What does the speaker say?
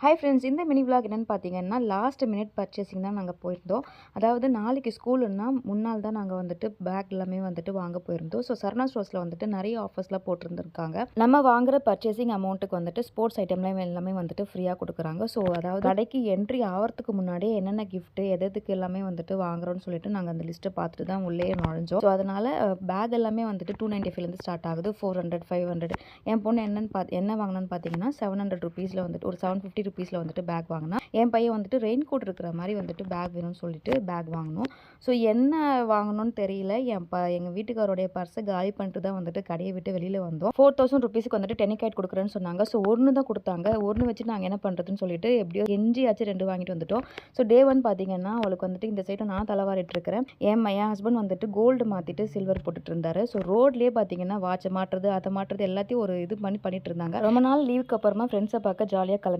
Hi friends, இந்த mini vlog என்னென்னு பார்த்தீங்கன்னா, லாஸ்ட் மினிட் பர்ச்சேசிங் தான் நாங்கள் போயிருந்தோம். அதாவது நாளைக்கு ஸ்கூலுன்னா முன்னாள் தான் நாங்கள் வந்துட்டு பேக் எல்லாமே வந்துட்டு வாங்க போயிருந்தோம். ஸோ சரணா ஸ்டோர்ஸில் வந்துட்டு நிறைய ஆஃபர்ஸ்லாம் போட்டிருந்துருக்காங்க. நம்ம வாங்குற பர்ச்சேசிங் அமௌண்ட்டுக்கு வந்துட்டு ஸ்போர்ட்ஸ் ஐட்டம்லாம் எல்லாமே வந்துட்டு ஃப்ரீயாக கொடுக்குறாங்க. ஸோ அதாவது கடைக்கு என்ட்ரி ஆகிறதுக்கு முன்னாடியே என்னென்ன கிஃப்ட்டு எதுக்கு எல்லாமே வந்துட்டு வாங்குறோன்னு சொல்லிட்டு நாங்கள் அந்த லிஸ்ட்டை பார்த்துட்டு தான் உள்ளே நுழைஞ்சோம். ஸோ அதனால் பேக் எல்லாமே வந்துட்டு 295 ஸ்டார்ட் ஆகுது. 400, 500. என் பொண்ணு என்ன வாங்கினான்னு பார்த்தீங்கன்னா, 700 ருபீஸில் வந்துட்டு ஒரு 750 ருபீஸில் வந்துட்டு பேக் வாங்கினா. என் பையன் வந்துட்டு ரெயின் கோட் இருக்கிற மாதிரி வந்துட்டு பேக் வேணும்னு சொல்லிட்டு பேக் வாங்கினோம். ஸோ என்ன வாங்கணும்னு தெரியல. எங்கள் வீட்டுக்காரோடைய பர்ஸை காலி பண்ணிட்டு தான் வந்துட்டு கடையை விட்டு வெளியில் வந்தோம். 4000 ருபீஸுக்கு வந்துட்டு டெனிகைட் கொடுக்குறேன்னு சொன்னாங்க. ஸோ ஒன்று தான் கொடுத்தாங்க. ஒன்று வச்சு நாங்கள் என்ன பண்ணுறதுன்னு சொல்லிட்டு எப்படியோ எஞ்சியாச்சும் 2 வாங்கிட்டு வந்துட்டோம். ஸோ டே 1 பார்த்தீங்கன்னா, அவளுக்கு வந்துட்டு இந்த சைடு நான் தலைவாரிட்டு இருக்கிறேன். என் ஹஸ்பண்ட் வந்துட்டு கோல்டு மாற்றிட்டு சில்வர் போட்டுட்டு இருந்தாரு. ஸோ ரோட்லேயே பார்த்தீங்கன்னா வாட்சை மாட்டுறது அதை மாட்டுறது எல்லாத்தையும் ஒரு இது பண்ணிட்டு இருந்தாங்க. ரொம்ப நாள் லீவுக்கு அப்புறமா ஃப்ரெண்ட்ஸை பார்க்க ஜாலியாக கிளம்பி